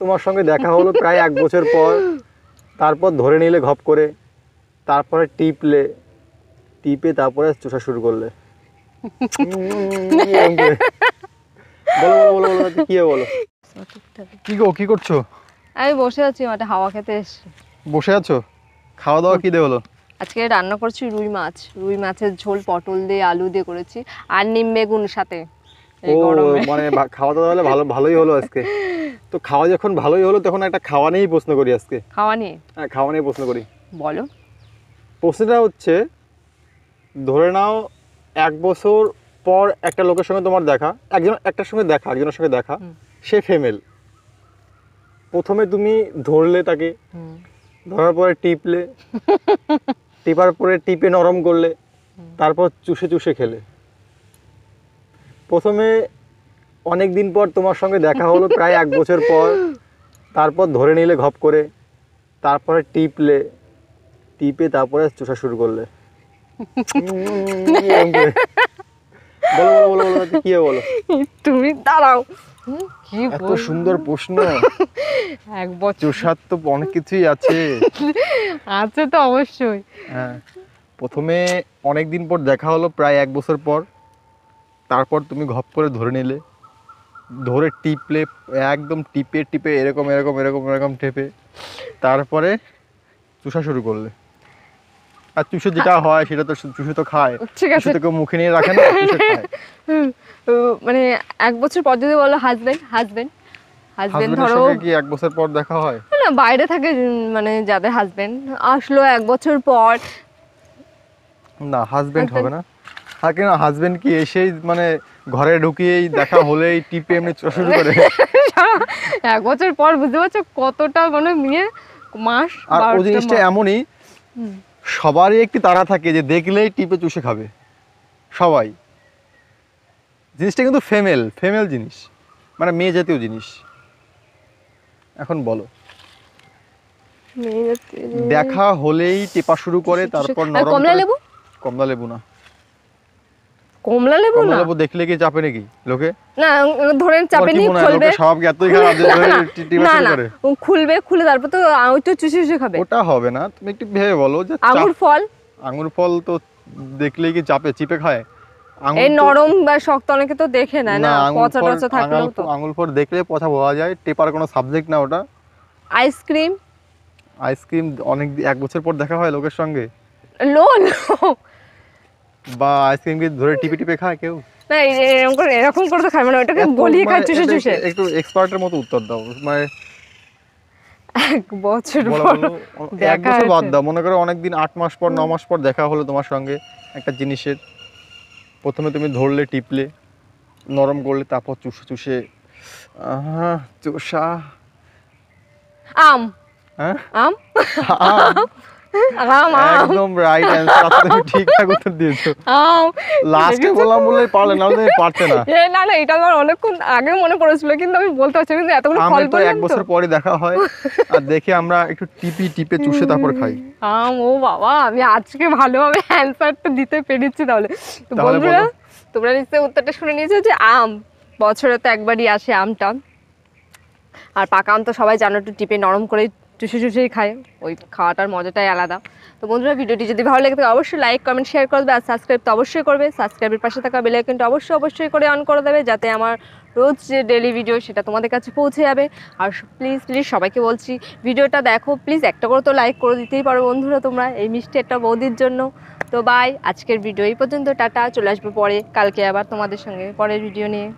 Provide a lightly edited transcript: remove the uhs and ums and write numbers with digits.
তোমার সঙ্গে দেখা হলো প্রায় 1 বছর পর, তারপর ধরে নিলে ঘপ করে, তারপরে টিপে তারপরে চুষা শুরু করলে। বলো বলো বলো বলো, কি বলো? কি গো, কি করছো? আমি বসে আছি, মাঠে হাওয়া খেতে এসেছি। বসে আছো? খাওয়া দাওয়া কি দিয়ে হলো? আজকে রান্না করছি রুই মাছ, রুই মাছের ঝোল পটল দিয়ে আলু দিয়ে করেছি, আর নিম বেগুন সাথে। ও মানে খাওয়া দাওয়া হলে ভালোই হলো আজকে। তো খাওয়া যখন ভালোই হলো, তখন একটা খাওয়া নিয়েই প্রশ্ন করি আজকে। খাওয়া নিয়ে? হ্যাঁ, খাওয়া নিয়ে প্রশ্ন করি। বলো। প্রশ্নটা হচ্ছে, ধরে নাও 1 বছর পর একটা লোকের সঙ্গে তোমার দেখা, একটার সঙ্গে দেখা, একজনের সঙ্গে দেখা, সে ফিমেল। প্রথমে তুমি ধরলে তাকে, ধরার পরে টিপার পরে টিপে নরম করলে, তারপর চুষে চুষে খেলে। প্রথমে অনেক দিন পর তোমার সঙ্গে দেখা হলো প্রায় 1 বছর পর, তারপর ধরে নিলে ঘপ করে, তারপরে টিপে তারপরে চুষা শুরু করলে। বলো বলো বলো বলো, কি বলো? তুমি দাঁড়াও, কি এত সুন্দর প্রশ্ন। 1 বছর চুষার তো অনেক কিছুই আছে। আছে তো অবশ্যই। হ্যাঁ, প্রথমে অনেক দিন পর দেখা হলো প্রায় 1 বছর পর, তারপর তুমি ঘপ করে ধরে নিলে, ধরে টিপলে, একদম টিপে টিপে এরকম এরকম এরকম এরকম টেপে তারপরে চুষা শুরু করলে। আর চুষে যেটা হয় সেটা তো চুষে তো খায়, ঠিক আছে, তো কেউ মুখে নিয়ে রাখে না, চুষে খায়। মানে 1 বছর পর যদি বলো হাজবেন্ড ধরো কি 1 বছর পর দেখা হয় না, বাইরে থাকে, মানে যাদের হাজবেন্ড আসলো 1 বছর পর, না হাজবেন্ড হবে না। থাকে না, হাজবেন্ড কি এসেই মানে ঘরে ঢুকিয়েই দেখা হলেই টিপে এমনি শুরু করে? 1 বছর পর বুঝতে পারছো কতটা মানে মাস। আর ওই জিনিসটা এমনই, সবারই একটি তাড়া থাকে যে দেখলেই টিপে চুষে খাবে সবাই। জিনিসটা কিন্তু ফিমেল জিনিস, মানে মেয়ে জাতীয় জিনিস। এখন বলো, দেখা হলেই টেপা শুরু করে, তারপর নরম। কমলা লেবু না। কমলা লেবু দেখলে কি চাপে নাকি লোকে? না, ধরেন চাপে নি, খুলবে। সব কি এতই খারাপ যে টিপা শুরু করে? খুলে তারপর তো ওইটা চুষে চুষে খাবে। ওটা হবে না, তুমি একটু ভেবে বলো। যে আঙ্গুর ফল তো দেখলেই কি চিপে খায়? এই নরম বা শক্ত অনেকে তো দেখে না, পচা টচা থাকলেও তো। আঙ্গুর ফল দেখলে পচা বোঝা যায়, টেপার কোনো সাবজেক্ট না ওটা। আইসক্রিম অনেক 1 বছর পর দেখা হয় লোকের সঙ্গে, বা আইসক্রিম কি ধরে টিপে টিপে খায় কেউ? না, এরকম করে তো খায়, মানে ওটাকে গলিয়ে খায় চুষে চুষে। একটু এক্সপার্টের মতো উত্তর দাও। মানে 1 বছর বাদ দাও, মনে করো অনেকদিন 8 মাস পর 9 মাস পর দেখা হলো তোমার সঙ্গে একটা জিনিসের। প্রথমে তুমি ধরলে, টিপলে, নরম করলে, তারপর চুষে চুষে চুষা। আম। হ্যাঁ, আম একদম রাইট অ্যানসার। তুমি ঠিকঠাক উত্তর দিয়েছো। লাস্টে বললাম বলেই পারলে, না তুমি পারতে না। না এটা আমার অনেকক্ষণ আগে মনে পড়েছিল, কিন্তু আমি বলতে পারছি, কিন্তু এতগুলো ফল তো 1 বছর পরে দেখা হয়, আর দেখে আমরা একটু টিপে চুষে তারপর খাই। ও বাবা, আমি আজকে ভালোভাবে অ্যানসারটা দিতে পেরেছি। তাহলে বন্ধুরা, তোমরা নিশ্চয়ই উত্তরটা শুনে নিয়েছো যে আম বছরে তো একবারই আসে আমটা। আর পাকা আম তো সবাই জানো, একটু টিপে নরম করে চুষে চুষেই খায়, ওই খাওয়াটার মজাটাই আলাদা। তো বন্ধুরা, ভিডিওটি যদি ভালো লাগে থাকে অবশ্যই লাইক, কমেন্ট, শেয়ার করবে, আর সাবস্ক্রাইব তো অবশ্যই করবে। সাবস্ক্রাইবের পাশে থাকা বেল আইকনটা অবশ্যই করে অন করে দেবে, যাতে আমার রোজ যে ডেলি ভিডিও সেটা তোমাদের কাছে পৌঁছে যাবে। আর প্লিজ সবাইকে বলছি, ভিডিওটা দেখো, প্লিজ একটা করে তো লাইক করে দিতেই পারো বন্ধুরা তোমরা, এই মিষ্টি একটা বৌদির জন্য। তো বাই, আজকের ভিডিও এই পর্যন্ত, টাটা। চলে আসবে পরে, কালকে আবার তোমাদের সঙ্গে পরের ভিডিও নিয়ে।